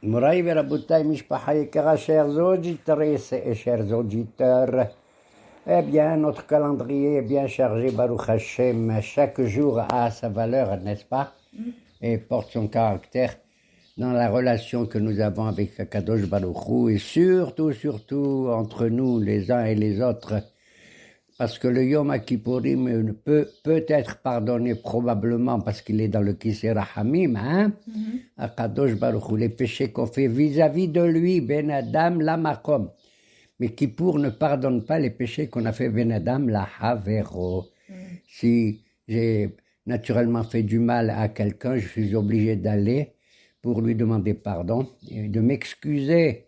Moraï Veraboutai Mishpaha Yekara, chers auditrices et chers auditeurs, eh bien, notre calendrier est bien chargé, Baruch Hashem. Chaque jour a sa valeur, n'est-ce pas? Et porte son caractère dans la relation que nous avons avec Kadosh Baruch Hu et surtout entre nous, les uns et les autres. Parce que le Yom Kippourim peut être pardonné probablement parce qu'il est dans le Kisei Rahamim, hein? À Kadosh Baruch Hu, les péchés qu'on fait vis-à-vis de lui, Ben Adam la Makom. Mais Kippour ne pardonne pas les péchés qu'on a fait Ben Adam la Havero. Si j'ai naturellement fait du mal à quelqu'un, je suis obligé d'aller pour lui demander pardon et de m'excuser,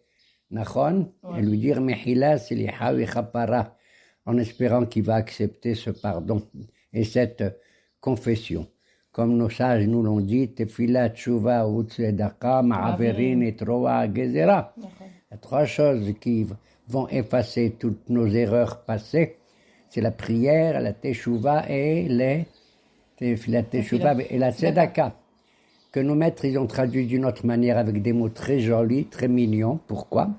Nachon, et lui dire Mehila Seliha Vechapara, en espérant qu'il va accepter ce pardon et cette confession. Comme nos sages nous l'ont dit, Tefila Tshuva Utzedaka Ma'averin et Troa Gezera. Il y a trois choses qui vont effacer toutes nos erreurs passées. C'est la prière, la Teshuvah et la Teshuvah et la Tzedaka. Que nos maîtres, ils ont traduit d'une autre manière avec des mots très jolis, très mignons. Pourquoi?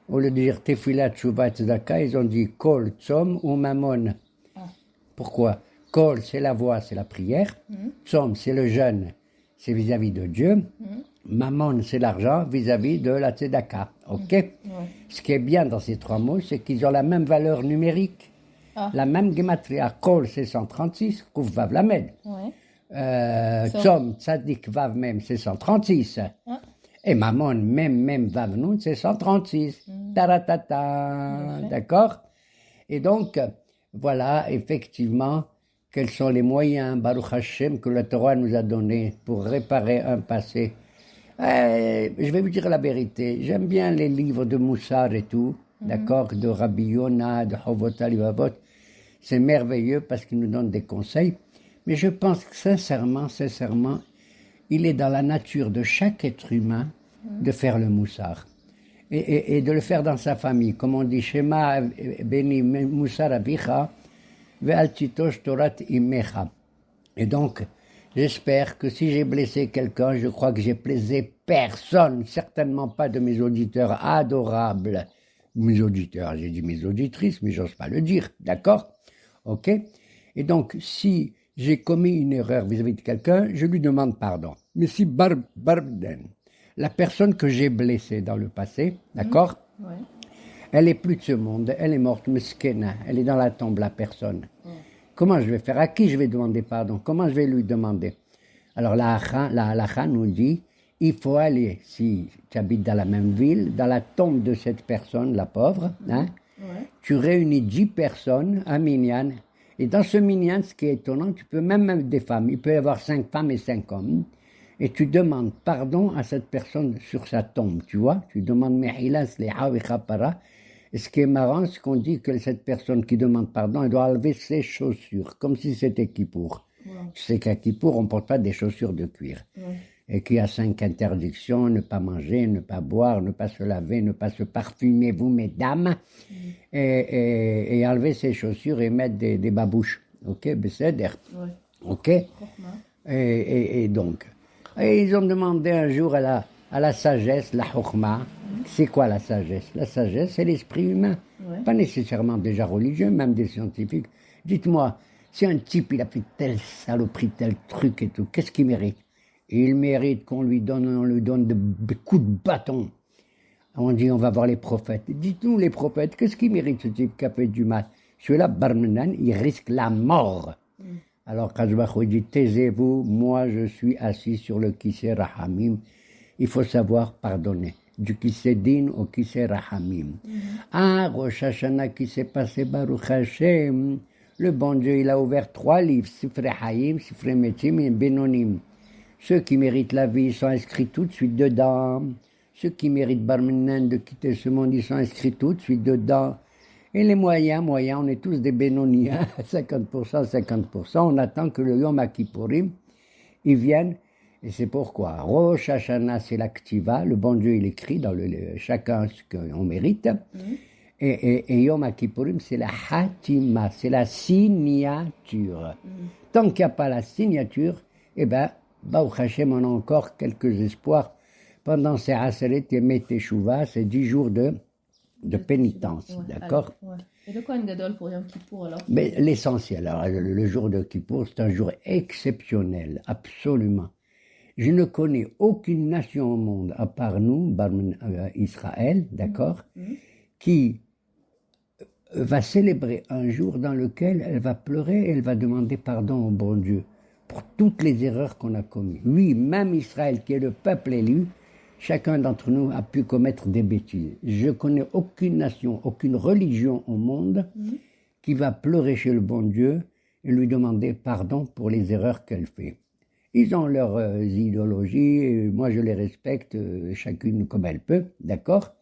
Au lieu de dire Tefila, Tshuva, Tzedaka, ils ont dit Kol, Tzom ou Mammon. Pourquoi? Kol, c'est la voix, c'est la prière. Tzom, c'est le jeûne, c'est vis-à-vis de Dieu. Mammon, c'est l'argent vis-à-vis de la Tzedaka. Ok? Ce qui est bien dans ces trois mots, c'est qu'ils ont la même valeur numérique. La même gematria. Kol, c'est 136, Kouf Vav Lamed. Tzom, Tzadik Vav même, c'est 136. Et Mammon, même Vav Nun, c'est 136. Taratata. D'accord? Et donc, voilà, effectivement, quels sont les moyens, Baruch Hashem, que la Torah nous a donnés pour réparer un passé. Je vais vous dire la vérité, j'aime bien les livres de Moussar et tout, d'accord, de Rabbi Yonah, de Chovot Halivavot. C'est merveilleux parce qu'ils nous donnent des conseils. Mais je pense que sincèrement, il est dans la nature de chaque être humain de faire le moussar. Et de le faire dans sa famille. Comme on dit, Shema Beni Moussar Avicha, Ve'al Titosh Torat Imecha. Et donc, j'espère que si j'ai blessé quelqu'un, je crois que j'ai blessé personne, certainement pas de mes auditeurs adorables. Mes auditeurs, j'ai dit mes auditrices, mais j'ose pas le dire, d'accord? Ok? Et donc, si j'ai commis une erreur vis-à-vis de quelqu'un, je lui demande pardon. Mais si Barbden, la personne que j'ai blessée dans le passé, d'accord? Elle est plus de ce monde, elle est morte, Meskena, elle est dans la tombe, la personne. Comment je vais faire? À qui je vais demander pardon? Comment je vais lui demander? Alors la halakha nous dit, il faut aller, si tu habites dans la même ville, dans la tombe de cette personne, la pauvre, hein? Tu réunis 10 personnes, un minyan, et dans ce minyan, ce qui est étonnant, tu peux même des femmes, il peut y avoir 5 femmes et 5 hommes, et tu demandes pardon à cette personne sur sa tombe, tu vois, tu demandes Mehilas leha vechapara, et ce qui est marrant, c'est qu'on dit que cette personne qui demande pardon, elle doit enlever ses chaussures, comme si c'était Kippour. Tu sais qu'à Kippour, on ne porte pas des chaussures de cuir. Et qu'il y a 5 interdictions, ne pas manger, ne pas boire, ne pas se laver, ne pas se parfumer, vous, mesdames, et enlever ses chaussures et mettre des babouches. Ok, Besséder. Ok. Et donc, et ils ont demandé un jour à la sagesse, la chokhma. C'est quoi la sagesse? La sagesse, c'est l'esprit humain. Pas nécessairement déjà religieux, même des scientifiques. Dites-moi, si un type, il a fait telle saloperie, tel truc et tout, qu'est-ce qu'il mérite? Il mérite qu'on lui donne des coups de bâton. On dit, on va voir les prophètes. Dites-nous, les prophètes, qu'est-ce qu'ils méritent, ce type qui a fait du mal? Celui-là, Barmenan, il risque la mort. Alors, Kajbachou dit, taisez-vous, moi je suis assis sur le Kisei Rahamim. Il faut savoir pardonner. Du Kisei Din au Kisei Rahamim. Rosh Hashanah qui s'est passé, Baruch Hashem. Le bon Dieu, il a ouvert 3 livres, Sifrei Hayim, Sifrei Metim et Benonim. Ceux qui méritent la vie, ils sont inscrits tout de suite dedans. Ceux qui méritent Barmenan de quitter ce monde, ils sont inscrits tout de suite dedans. Et les moyens, on est tous des bénoniens, 50%. On attend que le Yom Kippourim, ils viennent. Et c'est pourquoi Rosh Hashanah, c'est l'activa. Le bon Dieu, il écrit dans chacun ce qu'on mérite. Et Yom Kippourim, c'est la hatima, c'est la signature. Tant qu'il n'y a pas la signature, eh ben, Baruch Hashem, on a encore quelques espoirs pendant ces Aseret Yemei Teshuvah, c'est 10 jours de pénitence, d'accord? Et le Kohen Gadol pour Yom Kippour alors? Mais l'essentiel, alors, le jour de Kippour, c'est un jour exceptionnel, absolument. Je ne connais aucune nation au monde, à part nous, Israël, d'accord, qui va célébrer un jour dans lequel elle va pleurer et elle va demander pardon au bon Dieu pour toutes les erreurs qu'on a commises. Oui, même Israël, qui est le peuple élu, chacun d'entre nous a pu commettre des bêtises. Je connais aucune nation, aucune religion au monde qui va pleurer chez le bon Dieu et lui demander pardon pour les erreurs qu'elle fait. Ils ont leurs idéologies, et moi je les respecte, chacune comme elle peut, d'accord?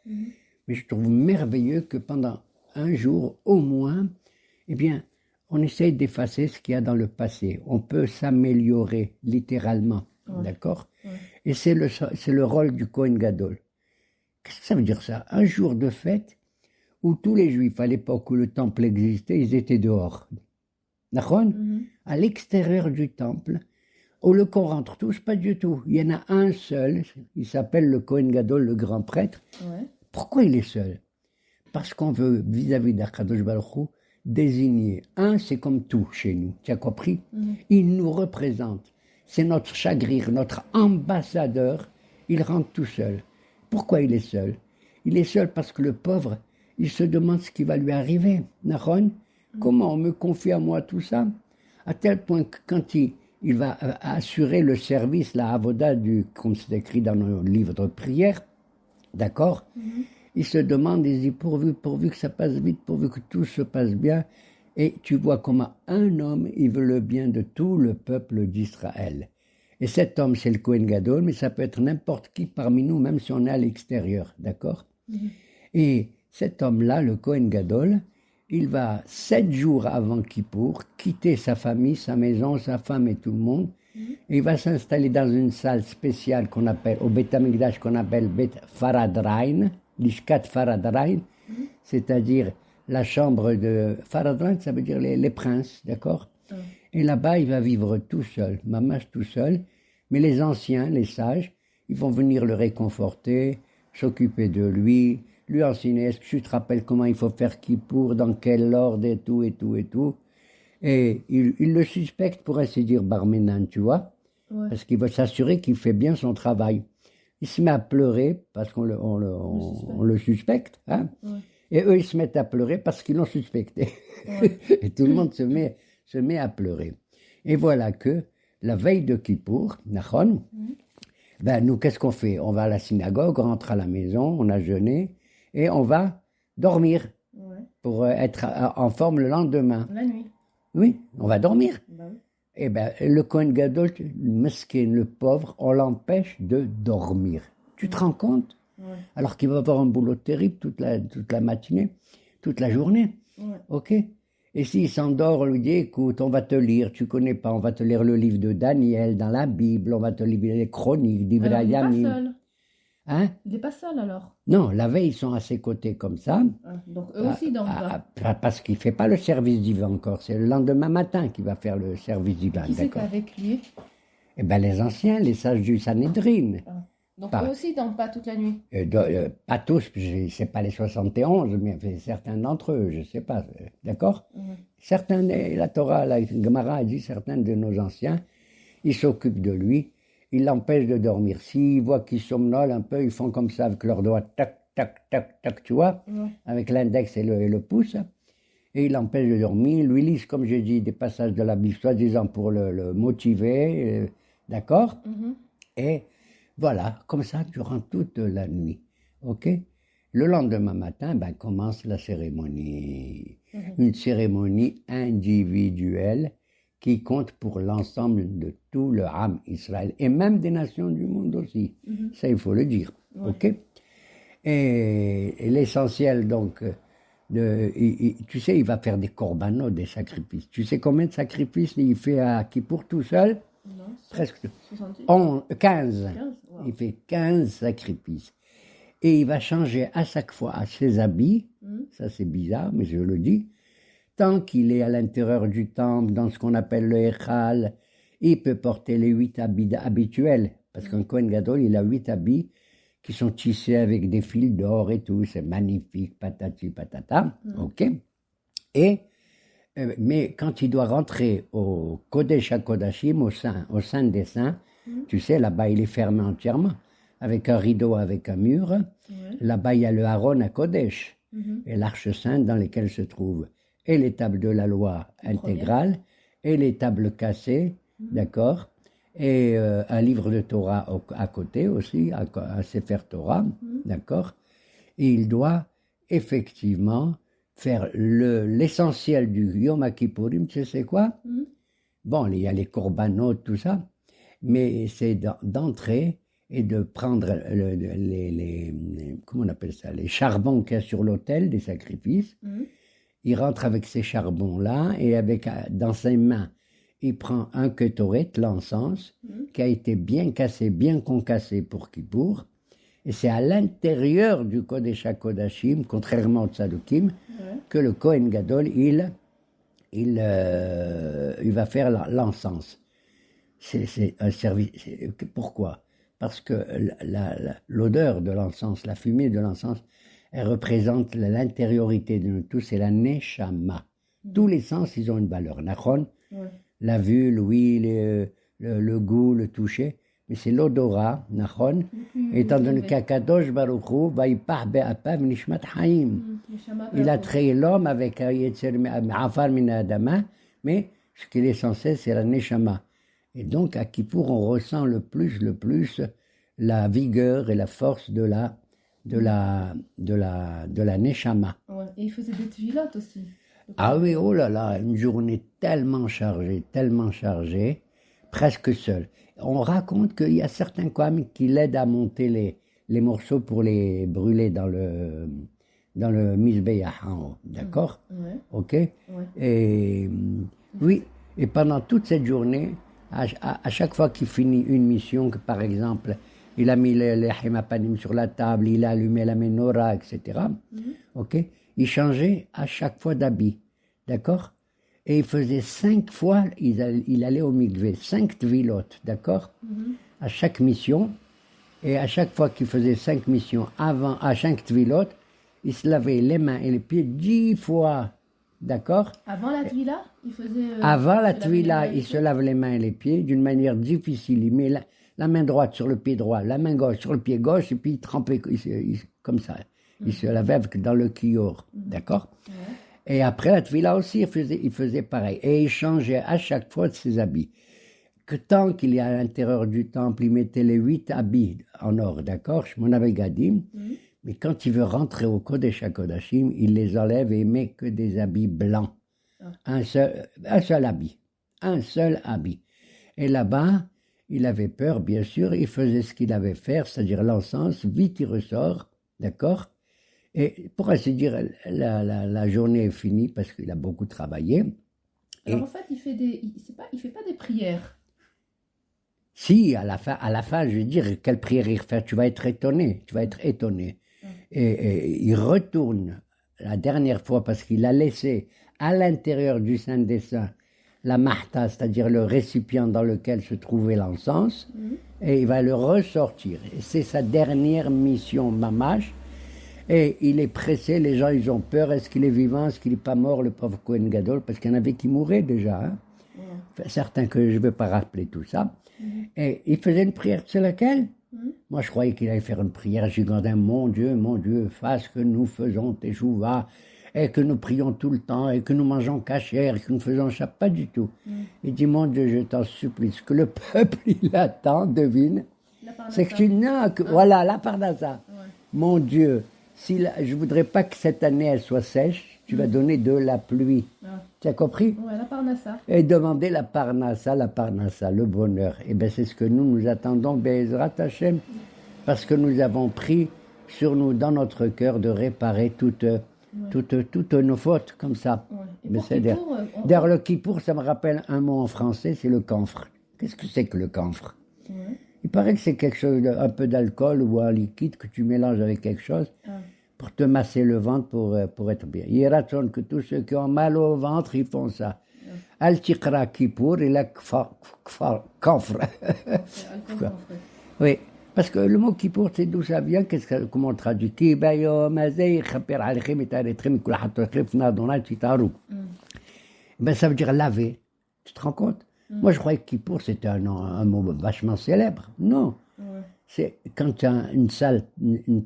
Mais je trouve merveilleux que pendant un jour, au moins, eh bien, on essaye d'effacer ce qu'il y a dans le passé. On peut s'améliorer, littéralement, d'accord? Et c'est le rôle du Kohen Gadol. Qu'est-ce que ça veut dire ça? Un jour de fête où tous les Juifs, à l'époque où le temple existait, ils étaient dehors. D'accord? À l'extérieur du temple, au lieu qu'on rentre tous, pas du tout. Il y en a un seul, il s'appelle le Kohen Gadol, le grand prêtre. Pourquoi il est seul? Parce qu'on veut, vis-à-vis d'Akadosh Baruch Hu, désigner. Un, c'est comme tout chez nous, tu as compris? Il nous représente. C'est notre chagrin, notre ambassadeur. Il rentre tout seul. Pourquoi il est seul? Il est seul parce que le pauvre, il se demande ce qui va lui arriver. Nahon, comment on me confie à moi tout ça? À tel point que quand il va assurer le service, la avoda, comme c'est écrit dans nos livres de prière, d'accord? Il se demande, il dit, pourvu que ça passe vite, pourvu que tout se passe bien. Et tu vois comment un homme, il veut le bien de tout le peuple d'Israël. Et cet homme, c'est le Kohen Gadol, mais ça peut être n'importe qui parmi nous, même si on est à l'extérieur, d'accord? Et cet homme-là, le Kohen Gadol, il va 7 jours avant Kippour quitter sa famille, sa maison, sa femme et tout le monde. Et il va s'installer dans une salle spéciale qu'on appelle, au Beth Amikdash, qu'on appelle Beth Faradrain, l'Ishkat Faradrain, c'est-à-dire la chambre de Faradrain, ça veut dire les princes, d'accord? Et là-bas, il va vivre tout seul, mamash tout seul, mais les anciens, les sages, ils vont venir le réconforter, s'occuper de lui enseigner, est-ce que tu te rappelles comment il faut faire Kippour, dans quel ordre et tout, et tout, et tout. Et il le suspecte, pour ainsi dire, Barménane, tu vois, parce qu'il veut s'assurer qu'il fait bien son travail. Il se met à pleurer parce qu'on le suspecte, hein. Et eux, ils se mettent à pleurer parce qu'ils l'ont suspecté. Et tout le monde se met à pleurer. Et voilà que, la veille de Kippour, Nachon, ben nous, qu'est-ce qu'on fait? On va à la synagogue, on rentre à la maison, on a jeûné, et on va dormir pour être en forme le lendemain. La nuit. Oui, on va dormir. Bah oui. Eh bien, le Kohen Gadol, le mesquin, le pauvre, on l'empêche de dormir. Tu te rends compte? Alors qu'il va avoir un boulot terrible toute la matinée, toute la journée. Ok? Et s'il s'endort, on lui dit, écoute, on va te lire, tu connais pas, on va te lire le livre de Daniel dans la Bible, on va te lire les chroniques d'Ibrahim. Il n'est pas seul. Hein? Il n'est pas seul alors. Non, la veille, ils sont à ses côtés comme ça. Donc eux aussi dorment pas. Parce qu'il ne fait pas le service divin encore. C'est le lendemain matin qu'il va faire le service divin. Qui c'est qu'avec lui? Eh bien, les anciens, les sages du Sanhédrin. Donc eux aussi dorment pas toute la nuit? Pas tous, je ne sais pas les 71, mais certains d'entre eux, je ne sais pas. D'accord? Certains, la Torah, la Gemara a dit, certains de nos anciens, ils s'occupent de lui. Ils l'empêchent de dormir. S'ils voient qu'il somnole un peu, ils font comme ça avec leurs doigts, tac, tac, tac, tac, tu vois, avec l'index et le pouce, et ils l'empêchent de dormir. Ils lui lisent, comme j'ai dit, des passages de la Bible, soi-disant pour le motiver, d'accord? Et voilà, comme ça, durant toute la nuit, ok? Le lendemain matin, ben, commence la cérémonie. Une cérémonie individuelle qui compte pour l'ensemble de tout le Ham Israël, et même des nations du monde aussi. Ça, il faut le dire. Ok? Et l'essentiel, donc, tu sais, il va faire des korbanot, des sacrifices. Tu sais combien de sacrifices il fait à Kippour tout seul? Non, presque 70. 15. Wow. Il fait 15 sacrifices. Et il va changer à chaque fois à ses habits. Ça, c'est bizarre, mais je le dis. Tant qu'il est à l'intérieur du temple, dans ce qu'on appelle le Echal, il peut porter les 8 habits habituels. Parce qu'un Kohen Gadol, il a 8 habits qui sont tissés avec des fils d'or et tout, c'est magnifique, patati patata, ok. Mais quand il doit rentrer au Kodesh HaKodashim, au sein des saints, tu sais, là-bas il est fermé entièrement, avec un rideau, avec un mur. Là-bas il y a le Aaron à Kodesh, et l'arche sainte dans laquelle se trouvent et les tables de la loi intégrale, et les tables cassées, d'accord, et un livre de Torah à côté aussi, un Sefer Torah, d'accord. Et il doit effectivement faire l'essentiel du Yom Kippourim, tu sais quoi? Bon, il y a les korbanot, tout ça, mais c'est d'entrer et de prendre comment on appelle ça, les charbons qu'il y a sur l'autel des sacrifices. Il rentre avec ces charbons-là et dans ses mains, il prend un ketoret, l'encens, qui a été bien cassé, bien concassé pour Kippour. Et c'est à l'intérieur du Kodesh HaKodashim, contrairement au Tzadokim, que le Kohen Gadol, il va faire l'encens. C'est un service. Pourquoi? Parce que l'odeur de l'encens, la fumée de l'encens, elle représente l'intériorité de nous tous, c'est la neshama. Tous les sens, ils ont une valeur. Nachon, la vue, l'ouïe, le goût, le toucher. Mais c'est l'odorat, Nachon, étant donné qu'Akadosh Baruch Hu, Vaipach be'apav nishmat haim. Il a créé l'homme avec afar min adama, mais ce qu'il est censé, c'est la neshama. Et donc, à Kippour, on ressent le plus la vigueur et la force de la neshama. Ouais. Et il faisait des tvilotes aussi. Ah oui, oh là là, une journée tellement chargée, presque seul. On raconte qu'il y a certains Kohanim qui l'aident à monter les morceaux pour les brûler dans le Mizbeach en haut, d'accord? Ok? Et oui, et pendant toute cette journée, à chaque fois qu'il finit une mission, que par exemple, il a mis les hémapanim sur la table, il a allumé la menorah, etc. Ok? Il changeait à chaque fois d'habit, d'accord? Et il faisait 5 fois, il allait au mikvé, 5 tvilot, d'accord? À chaque mission. Et à chaque fois qu'il faisait 5 missions, à chaque tvilot, il se lavait les mains et les pieds 10 fois, d'accord? Avant la tvila, il faisait... Avant la tvila, il se lave les mains et les pieds d'une manière difficile. Il met la main droite sur le pied droit, la main gauche sur le pied gauche, et puis il trempait comme ça. Il se lavait dans le kior, d'accord? Et après la tvila aussi, il faisait pareil. Et il changeait à chaque fois de ses habits. Que tant qu'il est à l'intérieur du temple, il mettait les 8 habits en or, d'accord? Shmona begadim. Mais quand il veut rentrer au Kodesh HaKodashim, il les enlève et il met que des habits blancs. Un seul habit. Un seul habit. Et là-bas, il avait peur, bien sûr, il faisait ce qu'il avait fait, c'est-à-dire l'encens, vite il ressort, d'accord? Et pour ainsi dire, la journée est finie parce qu'il a beaucoup travaillé. Alors en fait, il fait pas des prières. Si, à la fin, je vais dire quelle prière il fait, tu vas être étonné. Et il retourne la dernière fois parce qu'il a laissé à l'intérieur du Saint des Saints la mahta, c'est-à-dire le récipient dans lequel se trouvait l'encens, et il va le ressortir. Et c'est sa dernière mission, mamash. Et il est pressé, les gens ils ont peur, est-ce qu'il est vivant, est-ce qu'il n'est pas mort, le pauvre Kohen Gadol, parce qu'il y en avait qui mouraient déjà. Hein. Enfin, certains que je ne vais pas rappeler tout ça. Et il faisait une prière, tu sais laquelle? Moi je croyais qu'il allait faire une prière gigantesque, mon Dieu, fasse que nous faisons Teshuvah, et que nous prions tout le temps, et que nous mangeons kasher, et que nous faisons ça, pas du tout. Il dit, mon Dieu, je t'en supplie, ce que le peuple il attend, devine, c'est que tu n'as que... Voilà, la parnassa. Mon Dieu, je voudrais pas que cette année elle soit sèche, tu vas donner de la pluie. Tu as compris? Ouais, la parnassa. Et demander la parnassa, le bonheur. Et bien c'est ce que nous attendons, Be'ezrat Hashem, parce que nous avons pris sur nous, dans notre cœur, de réparer toutes nos fautes, comme ça. Mais d'ailleurs, le Kippour, ça me rappelle un mot en français, c'est le camphre. Qu'est-ce que c'est que le camphre? Il paraît que c'est quelque chose, un peu d'alcool ou un liquide que tu mélanges avec quelque chose pour te masser le ventre pour être bien. Il raconte que tous ceux qui ont mal au ventre, ils font ça. Al-Tiqra Kippour et la camphre. Oui, Parce que le mot Kippour, c'est d'où ça vient, comment on traduit? Ben, ça veut dire laver. Tu te rends compte? Moi, je croyais que Kippour, c'était un mot vachement célèbre. Non. Ouais. C'est quand tu as une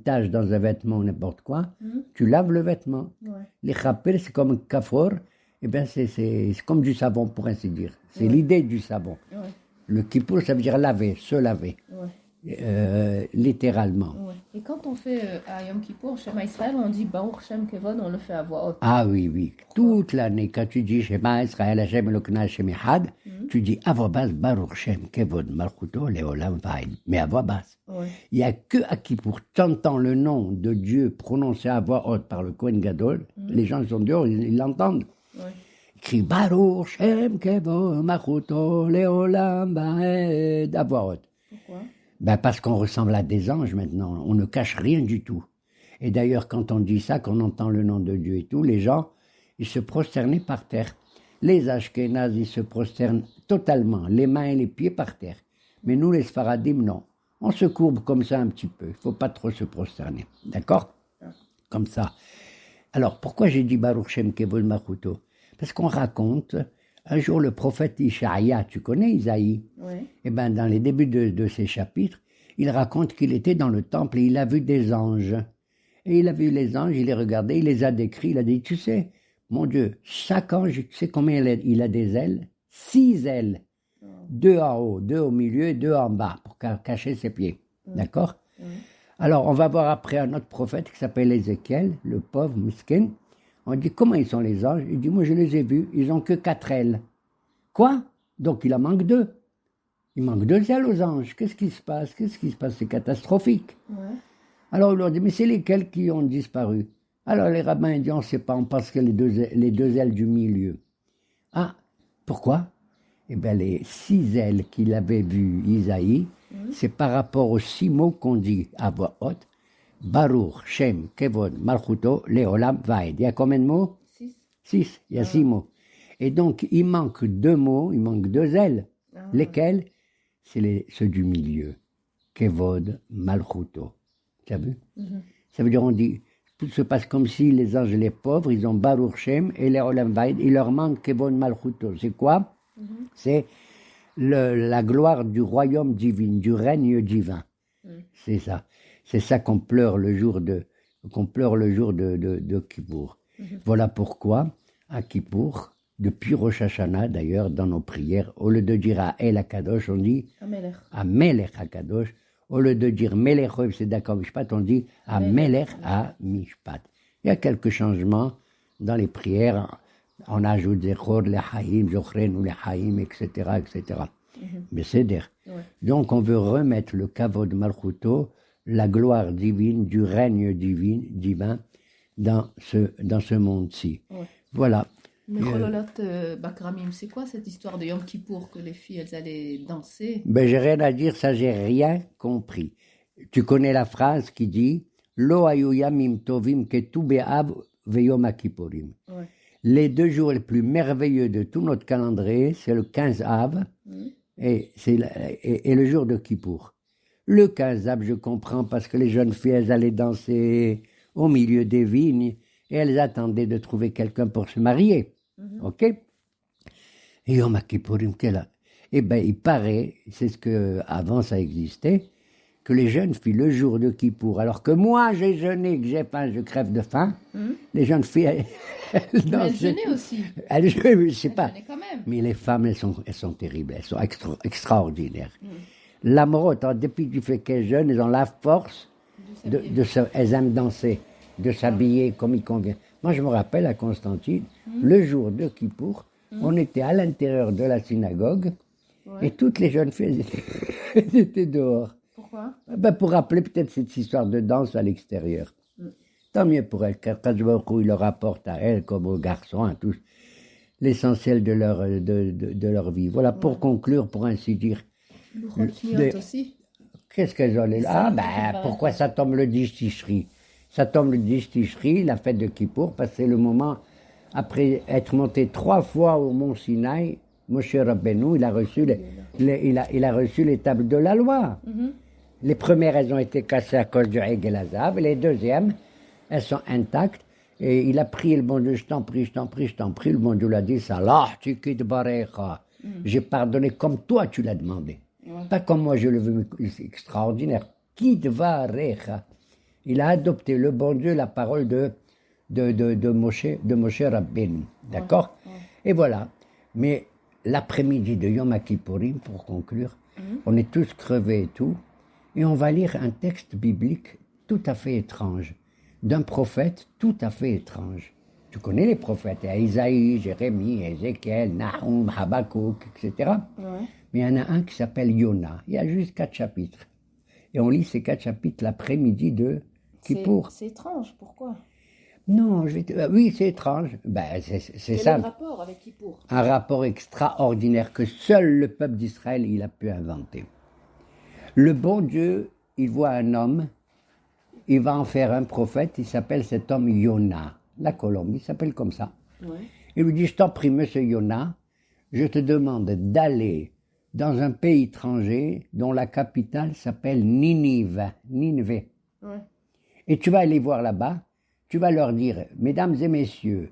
tache dans un vêtement ou n'importe quoi, tu laves le vêtement. Ouais. Les khapir, c'est comme un kafour, et ben c'est comme du savon, pour ainsi dire. C'est Ouais. l'idée du savon. Ouais. Le Kippour, ça veut dire laver, se laver. Ouais. Littéralement. Ouais. Et quand on fait à Yom Kippour, Shema Israël, on dit Baruch Shem Kevod, on le fait à voix haute. Ah oui, oui. Toute l'année, quand tu dis Shema Israël Hashem Elokeinu Hashem Echad, tu dis à voix basse Baruch Shem Kevod Malchuto Leolam Vaed. Mais à voix basse. Ouais. Il n'y a que à Kippour, tu entends le nom de Dieu prononcé à voix haute par le Kohen Gadol, les gens qui sont dehors, ils l'entendent. Ouais. Ils crient Baruch Shem Kevod Malchuto Leolam Vaed à voix haute. Pourquoi? Ben parce qu'on ressemble à des anges maintenant, on ne cache rien du tout. Et d'ailleurs, quand on dit ça, qu'on entend le nom de Dieu et tout, les gens, ils se prosternaient par terre. Les Ashkénazes, ils se prosternent totalement, les mains et les pieds par terre. Mais nous, les Sfaradim, non. On se courbe comme ça un petit peu, il ne faut pas trop se prosterner. D'accord? Comme ça. Alors, pourquoi j'ai dit Baruch Shem Kevod Malchuto? Parce qu'on raconte, un jour, le prophète Ishaïa, tu connais Isaïe? Ouais. Eh bien, dans les débuts de ces chapitres, il raconte qu'il était dans le temple et il a vu des anges. Et il a vu les anges, il les regardait, il les a décrits, il a dit, tu sais, mon Dieu, chaque ange, tu sais combien il a des ailes? 6 ailes. 2 en haut, 2 au milieu et 2 en bas, pour cacher ses pieds. D'accord? Alors, on va voir après un autre prophète qui s'appelle Ézéchiel, le pauvre Miskin. On dit, comment ils sont les anges? Il dit, moi je les ai vus, ils n'ont que 4 ailes. Quoi? Donc il en manque 2. Il manque 2 ailes aux anges. Qu'est-ce qui se passe? Qu'est-ce qui se passe? C'est catastrophique. Ouais. Alors il leur dit, mais c'est lesquels qui ont disparu? Alors les rabbins disent, on ne sait pas, on pense que les deux ailes du milieu. Ah, pourquoi? Eh bien les 6 ailes qu'il avait vues Isaïe, c'est par rapport aux 6 mots qu'on dit à voix haute. Baruch, Shem, Kevod, Malchuto, Leolam, Vaed. Il y a combien de mots? 6. 6, il y a 6 mots. Et donc, il manque 2 mots, il manque 2 ailes. Lesquelles? C'est ceux du milieu. Kevod, Malchuto. Tu as vu? Ça veut dire, on dit, tout se passe comme si les anges, les pauvres, ils ont Baruch Shem et Leolam Vaed, il leur manque Kevod, Malchuto. C'est quoi? C'est la gloire du royaume divin, du règne divin. C'est ça. C'est ça qu'on pleure le jour de Kippour. Voilà pourquoi, à Kippour, depuis Rosh Hashanah d'ailleurs, dans nos prières, au lieu de dire à El HaKadosh, on dit à Melech HaKadosh. Au lieu de dire Melech HaKadosh Mishpat, on dit à Melech HaMishpat. Il y a quelques changements dans les prières. On ajoute Zechor, les Haïm, Zochren ou les Haïm, etc., etc. Mais c'est d'air. Donc on veut remettre le Kavod Malchuto, la gloire divine, du règne divin dans ce monde-ci. Ouais. Voilà. Mais Chololot Bakramim, c'est quoi cette histoire de Yom Kippour que les filles, elles allaient danser? Ben, j'ai rien à dire, ça, j'ai rien compris. Tu connais la phrase qui dit « Lo hayu yamim tovim ketu be'av ve'yom Kippourim ». Les 2 jours les plus merveilleux de tout notre calendrier, c'est le 15 Av et le jour de Kippour. Le 15 Av, je comprends, parce que les jeunes filles, elles allaient danser au milieu des vignes et elles attendaient de trouver quelqu'un pour se marier. OK? Et Yom Kippourim, eh bien, il paraît, c'est ce que avant ça existait, que les jeunes filles, le jour de Kippour, alors que moi, j'ai jeûné, que j'ai faim, je crève de faim, les jeunes filles, elles jeûnaient aussi. Elles jeûnaient, je sais pas. Quand même. Mais les femmes, elles sont terribles, elles sont extraordinaires. L'amorote, en dépit du fait qu'elles jeûnent, elles ont la force elles aiment danser, de s'habiller comme il convient. Moi, je me rappelle à Constantine, le jour de Kippour, on était à l'intérieur de la synagogue et toutes les jeunes filles, elles étaient dehors. Pourquoi? Ben, pour rappeler peut-être cette histoire de danse à l'extérieur. Tant mieux pour elles, car il leur apporte à elles, comme aux garçons, à tous, l'essentiel de leur vie. Voilà, pour conclure, pour ainsi dire. Aussi. Qu'est-ce qu'elles ont là? Ah, ben, pourquoi ça tombe le 10 Tishri? Ça tombe le 10 Tishri, la fête de Kippour, parce que c'est le moment, après être monté 3 fois au mont Sinaï, Moshe Rabbeinu, il a reçu les tables de la loi. Les premières, elles ont été cassées à cause du Egel Hazav. Et les deuxièmes, elles sont intactes. Et il a prié le bon Dieu, je t'en prie, je t'en prie, je t'en prie. Le bon Dieu l'a dit, Salah, tu quittes Barecha. J'ai pardonné comme toi tu l'as demandé. Pas comme moi je le veux, c'est extraordinaire. Quitte Barecha. Il a adopté le bon Dieu, la parole de Moshe Rabbeinu. D'accord? Et voilà. Mais l'après-midi de Yom Kippourim, pour conclure, on est tous crevés et tout, et on va lire un texte biblique tout à fait étrange, d'un prophète tout à fait étrange. Tu connais les prophètes, il y a Isaïe, Jérémie, Ézéchiel, Nahum, Habakkuk, etc. Mais il y en a un qui s'appelle Yona. Il y a juste 4 chapitres. Et on lit ces 4 chapitres l'après-midi de Kippour. C'est étrange, pourquoi? Non, oui, c'est étrange. Ben, c'est Quel ça. est le rapport avec Kippour? Un rapport extraordinaire que seul le peuple d'Israël il a pu inventer. Le bon Dieu, il voit un homme, il va en faire un prophète, il s'appelle cet homme Yona. La colombe, il s'appelle comme ça. Il lui dit, je t'en prie, monsieur Yona, je te demande d'aller dans un pays étranger dont la capitale s'appelle Ninive. Et tu vas aller voir là-bas, tu vas leur dire, mesdames et messieurs,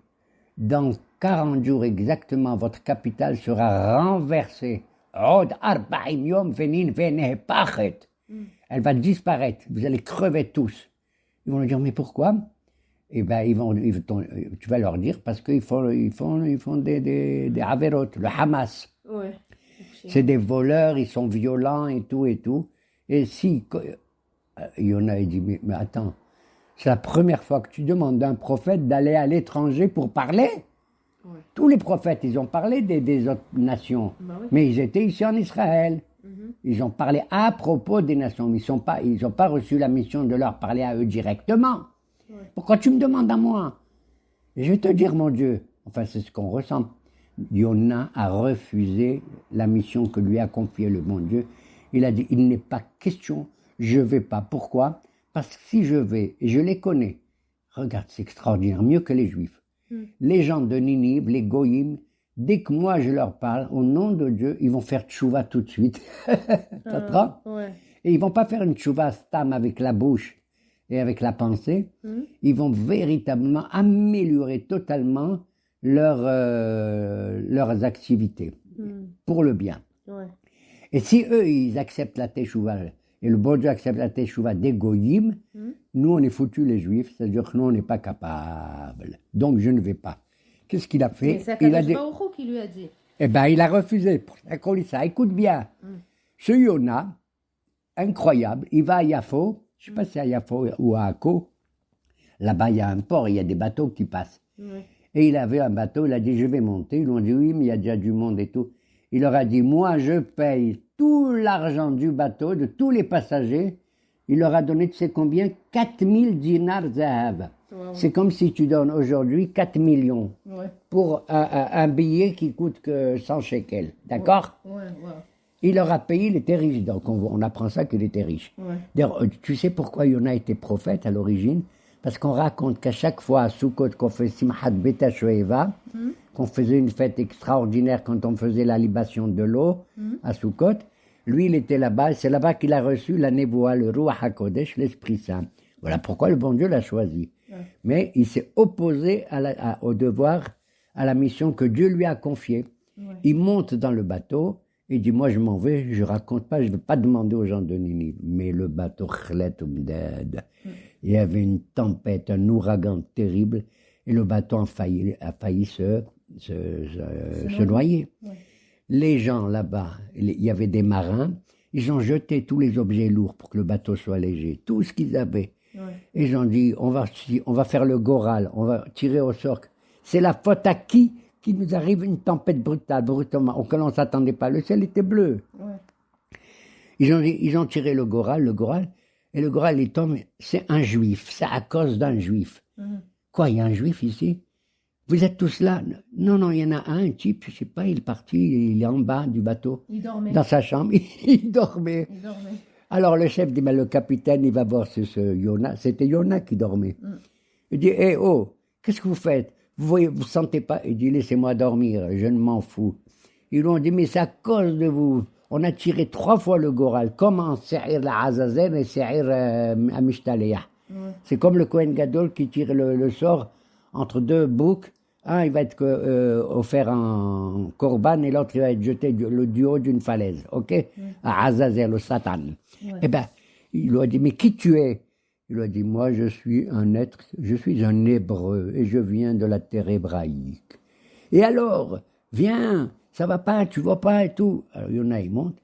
dans 40 jours exactement, votre capitale sera renversée. Elle va disparaître, vous allez crever tous. Ils vont lui dire, mais pourquoi? Eh bien, tu vas leur dire, parce qu'ils font des averot, le Hamas. Ouais. C'est des voleurs, ils sont violents et tout et tout. Et si, Yona, il dit, mais attends, c'est la première fois que tu demandes à un prophète d'aller à l'étranger pour parler. Ouais. Tous les prophètes, ils ont parlé des autres nations, mais ils étaient ici en Israël. Ils ont parlé à propos des nations, mais ils n'ont pas reçu la mission de leur parler à eux directement. Ouais. Pourquoi tu me demandes à moi? Et je vais te dire, mon Dieu, enfin c'est ce qu'on ressent. Yona a refusé la mission que lui a confiée le bon Dieu. Il a dit, il n'est pas question, je ne vais pas. Pourquoi? Parce que si je vais, et je les connais, regarde, c'est extraordinaire, mieux que les Juifs. Les gens de Ninive, les Goïm, dès que moi je leur parle, au nom de Dieu, ils vont faire tchouva tout de suite. Ouais. Et ils vont pas faire une tchouva stam avec la bouche et avec la pensée. Ils vont véritablement améliorer totalement leurs activités pour le bien. Ouais. Et si eux, ils acceptent la teshuva, et le bon Dieu accepte la teshuva des Goïm, nous, on est foutus les Juifs, c'est-à-dire que nous, on n'est pas capables. Donc, je ne vais pas. Qu'est-ce qu'il a fait? C'est Akadosh Baruch Hu qui lui a dit. Eh bien, il a refusé. Pour ça qu'on lit ça. Écoute bien. Ce Yona, incroyable, il va à Yafo, je ne sais pas si c'est à Yafo ou à Akko. Là-bas, il y a un port, il y a des bateaux qui passent. Et il avait un bateau, il a dit, je vais monter. Ils lui ont dit, oui, mais il y a déjà du monde et tout. Il leur a dit, moi, je paye tout l'argent du bateau, de tous les passagers. Il leur a donné, tu sais combien? 4000 dinars zahav. C'est comme si tu donnes aujourd'hui 4 millions pour un billet qui coûte que 100 shekels. D'accord? Il leur a payé, il était riche. Donc on apprend ça qu'il était riche. D'ailleurs, tu sais pourquoi Yona était prophète à l'origine? Parce qu'on raconte qu'à chaque fois à Sukkot qu'on fait Simchat Beta Shoeva, qu'on faisait une fête extraordinaire quand on faisait la libation de l'eau à Sukkot, lui il était là-bas, c'est là-bas qu'il a reçu la Nevoa, le Ruach HaKodesh, l'Esprit Saint. Voilà pourquoi le bon Dieu l'a choisi. Mais il s'est opposé au devoir, à la mission que Dieu lui a confiée. Il monte dans le bateau, il dit, moi je m'en vais, je raconte pas, je ne vais pas demander aux gens de Ninive. Mais le bateau, il y avait une tempête, un ouragan terrible, et le bateau a failli se noyer. Les gens là-bas, il y avait des marins, ils ont jeté tous les objets lourds pour que le bateau soit léger, tout ce qu'ils avaient. Et ils ont dit, on va faire le goral, on va tirer au sort. C'est la faute à qui nous arrive une tempête brutale, brutement, auquel on ne s'attendait pas. Le ciel était bleu. Ils ont tiré le goral, et le goral, il tombe, c'est un juif, c'est à cause d'un juif. Quoi, il y a un juif ici? Vous êtes tous là? Non, il y en a un type, je ne sais pas, il est parti, il est en bas du bateau. Il dormait. Dans sa chambre, il dormait. Alors le chef dit, mais le capitaine, il va voir ce Yona. C'était Yona qui dormait. Il dit, qu'est-ce que vous faites? Vous sentez pas? Il dit, laissez-moi dormir, je ne m'en fous. Ils lui ont dit, mais c'est à cause de vous. on a tiré 3 fois le Goral, comme en Se'ir al-Azazel et Se'ir al-Mishtaliyah. C'est comme le Kohen Gadol qui tire le sort entre 2 boucs. Un, il va être offert en korban et l'autre, il va être jeté du haut d'une falaise. OK? À Azazel, au Satan. Eh bien, il lui a dit, mais qui tu es? Il lui a dit, moi, je suis un hébreu et je viens de la terre hébraïque. Et alors, viens, ça va pas, tu vois pas et tout. Alors, Yona, il monte,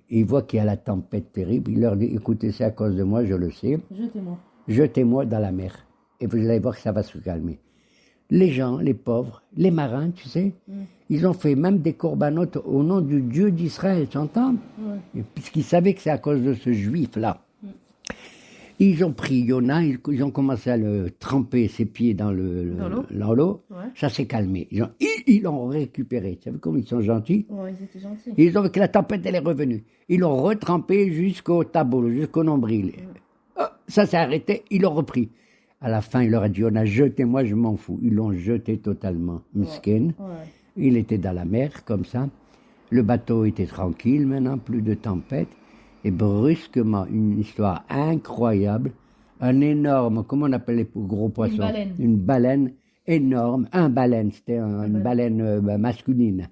il voit qu'il y a la tempête terrible. Il leur dit, écoutez, c'est à cause de moi, je le sais. Jetez-moi dans la mer. Et vous allez voir que ça va se calmer. Les gens, les pauvres, les marins, tu sais, ils ont fait même des corbanotes au nom du Dieu d'Israël, tu entends? Puisqu'ils savaient que c'est à cause de ce juif-là. Ils ont pris Yona, ils ont commencé à le tremper ses pieds dans l'eau. Ça s'est calmé. Ils l'ont récupéré. Tu sais comme ils sont gentils? Ils étaient gentils. Ils ont vu que la tempête, elle est revenue. Ils l'ont retrempé jusqu'au tabou, jusqu'au nombril. Ça s'est arrêté, ils l'ont repris. À la fin, il leur a dit, Yona, jetez-moi, je m'en fous. Ils l'ont jeté totalement. Miskin. Il était dans la mer, comme ça. Le bateau était tranquille maintenant, plus de tempête. Et brusquement, une histoire incroyable, un énorme, comment on appelle les gros poissons? Une baleine énorme, c'était une baleine masculine.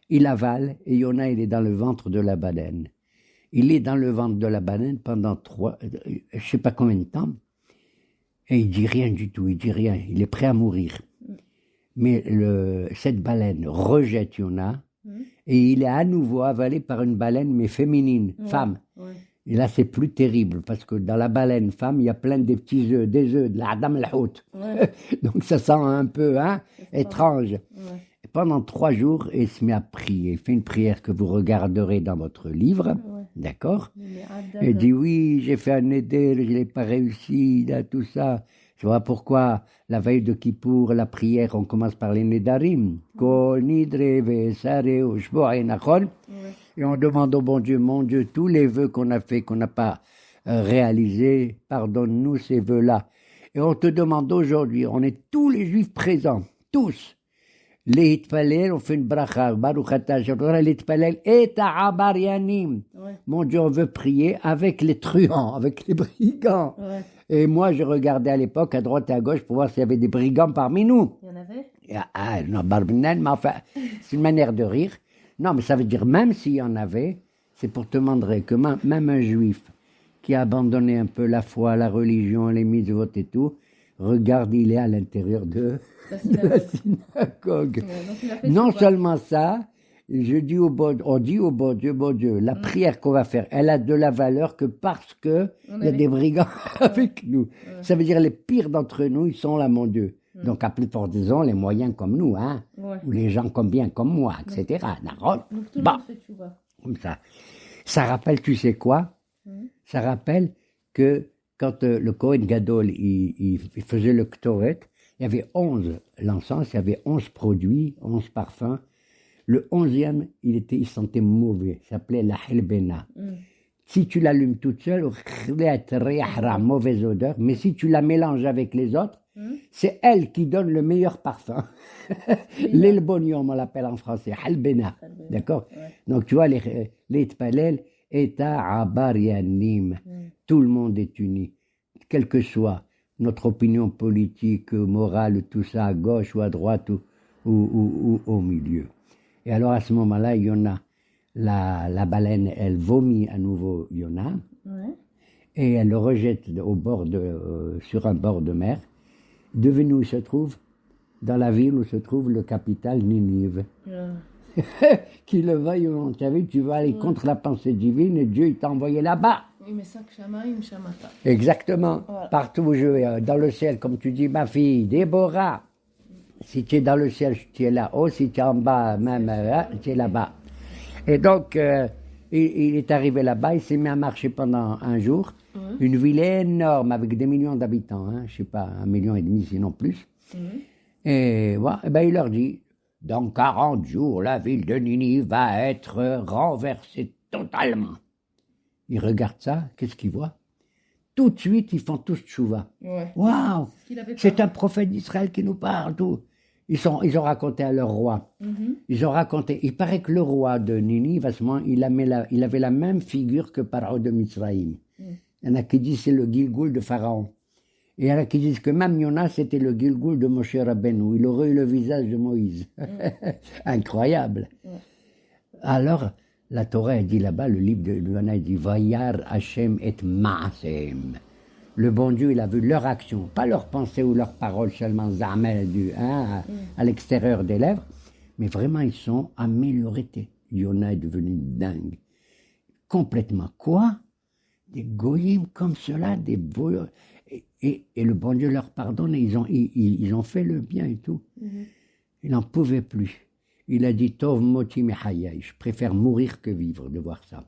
Il avale et Yona, il est dans le ventre de la baleine. Il est dans le ventre de la baleine pendant je sais pas combien de temps, et il dit rien du tout, il dit rien, il est prêt à mourir. Mais cette baleine rejette Yona, et il est à nouveau avalé par une baleine, mais féminine, femme. Et là, c'est plus terrible, parce que dans la baleine femme, il y a plein de petits œufs, de la Adam al-Hout. Donc ça sent un peu étrange. Et pendant 3 jours, il se met à prier. Il fait une prière que vous regarderez dans votre livre, d'accord? Il dit, oui, j'ai fait un éder, je n'ai pas réussi, là, tout ça. Tu vois pourquoi la veille de Kippour, la prière, on commence par les Nedarim. Et on demande au bon Dieu, tous les vœux qu'on a fait, qu'on n'a pas réalisés, pardonne-nous ces vœux-là. Et on te demande aujourd'hui, on est tous les Juifs présents, tous. Les Hitpalel, on fait une bracha, Baruch Ata Shorah, les Hitpalel, et Ta'abarianim. Mon Dieu, on veut prier avec les truands, avec les brigands. Et moi, je regardais à l'époque, à droite et à gauche, pour voir s'il y avait des brigands parmi nous. Il y en avait? Non, Barbinan, mais enfin, c'est une manière de rire. Non, mais ça veut dire, même s'il y en avait, c'est pour te montrer que même un juif qui a abandonné un peu la foi, la religion, les mitzvot et tout, regarde, il est à l'intérieur de la synagogue. Non seulement ça, on dit au bon Dieu, la prière qu'on va faire, elle a de la valeur que parce que il y a des brigands avec nous. Ça veut dire les pires d'entre nous, ils sont là, mon Dieu. Donc, à plus forte raison, les moyens comme nous, ou les gens comme moi, etc. Donc, tout le monde fait tchouva. Comme ça. Ça rappelle, tu sais quoi? Ça rappelle que quand le Kohen Gadol, il faisait le Ktoret, il y avait 11 l'encens, il y avait 11 produits, 11 parfums. Le 11e, il sentait mauvais. Il s'appelait la helbena. Si tu l'allumes toute seule, mauvaise odeur. Mais si tu la mélanges avec les autres, c'est elle qui donne le meilleur parfum. L'elbonium, on l'appelle en français, helbena. D'accord? Donc tu vois, les Tpalel, Eta Abarianim. Tout le monde est uni. Quelle que soit notre opinion politique, morale, tout ça, à gauche ou à droite ou au milieu. Et alors à ce moment-là, Yona, la baleine, elle vomit à nouveau Yona, et elle le rejette sur un bord de mer. Devine où il se trouve? Dans la ville où se trouve le capital Ninive. Qu'il le veuille ou non, tu vas aller contre la pensée divine et Dieu il t'a envoyé là-bas. Oui, mais ça, Shamaim, Shamata. Exactement. Voilà. Partout où je vais, dans le ciel, comme tu dis, ma fille, Déborah. Si tu es dans le ciel, tu es là-haut. Si tu es en bas, même, tu es là-bas. Et donc, il est arrivé là-bas, il s'est mis à marcher pendant un jour. Une ville énorme avec des millions d'habitants, je ne sais pas, 1,5 million sinon plus. Et voilà, et ben, il leur dit, dans 40 jours, la ville de Ninive va être renversée totalement. Ils regardent ça, qu'est-ce qu'ils voient? Tout de suite, ils font tous tchouva. Waouh! C'est un prophète d'Israël qui nous parle, tout. Ils ont raconté à leur roi. Ils ont raconté. Il paraît que le roi de Ninive, à ce moment, il avait la même figure que Paro de Mizraïm. Il y en a qui disent c'est le Gilgoul de Pharaon. Et il y en a qui disent que même Yona, c'était le Gilgoul de Moshe Rabbeinu. Il aurait eu le visage de Moïse. Incroyable. Alors, la Torah, elle dit là-bas, le livre de Yona, il dit Vayar Hashem et Ma'asem. Le bon Dieu, il a vu leur action, pas leur pensée ou leurs paroles seulement, zamel, à l'extérieur des lèvres, mais vraiment, ils sont améliorés. Yona est devenu dingue. Complètement. Quoi? Des goyim comme cela, des voleurs. Et le bon Dieu leur pardonne et ils ont fait le bien et tout. Il n'en pouvait plus. Il a dit, Tov moti mechayai, je préfère mourir que vivre de voir ça.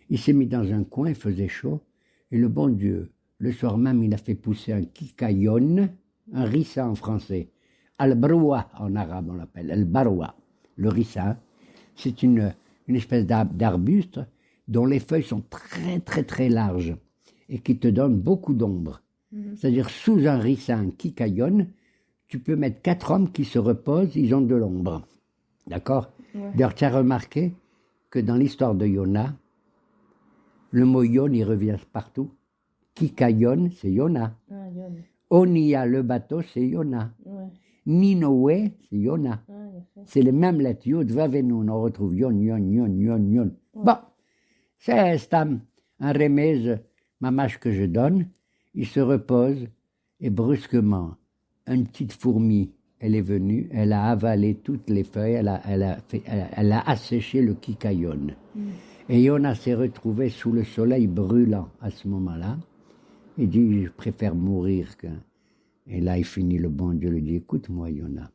Il s'est mis dans un coin, il faisait chaud, et le bon Dieu, le soir même, il a fait pousser un kikayon, un rissa en français. Al-baroua en arabe, on l'appelle. Al-baroua. Le rissa, c'est une espèce d'arbuste dont les feuilles sont très, très, très larges et qui te donnent beaucoup d'ombre. C'est-à-dire, sous un rissa, un kikayon, tu peux mettre 4 hommes qui se reposent, ils ont de l'ombre. D'accord? D'ailleurs, tu as remarqué que dans l'histoire de Yona, le mot yon, il revient partout. Kikayon, c'est Yona. Onia, le bateau, c'est Yona. Ninoé, c'est Yona. C'est les mêmes lettres. Yod, Vavenoun, on retrouve Yon, Yon, Yon, Yon, Yon. Bon, c'est un remède, mamache que je donne. Il se repose et brusquement, une petite fourmi, elle est venue, elle a avalé toutes les feuilles, elle a asséché le kikayon. Et Yona s'est retrouvé sous le soleil brûlant à ce moment-là. Il dit, je préfère mourir que... Et là, il finit, le bon Dieu lui dit, écoute-moi, Yona,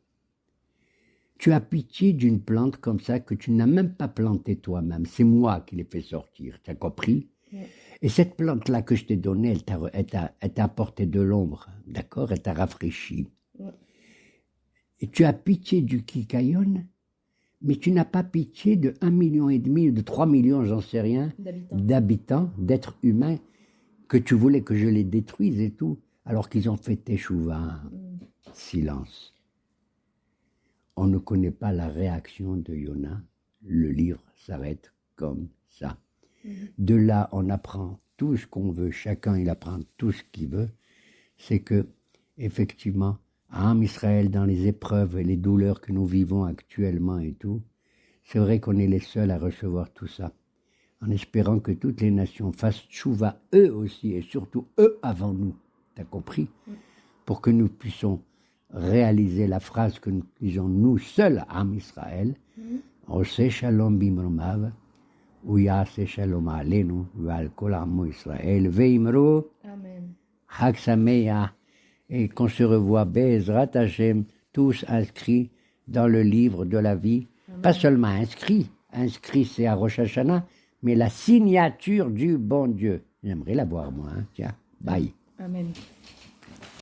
tu as pitié d'une plante comme ça que tu n'as même pas plantée toi-même. C'est moi qui l'ai fait sortir, tu as compris? Et cette plante-là que je t'ai donnée, elle t'a apporté de l'ombre, d'accord? Elle t'a rafraîchi. Et tu as pitié du kikayon, mais tu n'as pas pitié de 1,5 million, de 3 millions, j'en sais rien, d'habitants, d'êtres humains, que tu voulais que je les détruise et tout, alors qu'ils ont fait teshuva. Silence. On ne connaît pas la réaction de Yona. Le livre s'arrête comme ça. De là, on apprend tout ce qu'on veut. Chacun, il apprend tout ce qu'il veut. C'est que, effectivement, Am Israël, dans les épreuves et les douleurs que nous vivons actuellement et tout, c'est vrai qu'on est les seuls à recevoir tout ça. En espérant que toutes les nations fassent tchouva eux aussi, et surtout eux avant nous. T'as compris? Pour que nous puissions réaliser la phrase que nous disons nous seuls, Am Israël, Ose Shalom Bimromav, Uyase Shalom Alenu, Val Kol Amo Israël, Veimro, Chag Sameach, et qu'on se revoit Bezrat Hashem, tous inscrits dans le livre de la vie. Amen. Pas seulement inscrits c'est à Rosh Hashanah, mais la signature du bon Dieu. J'aimerais la voir, moi. Tiens, bye. Amen.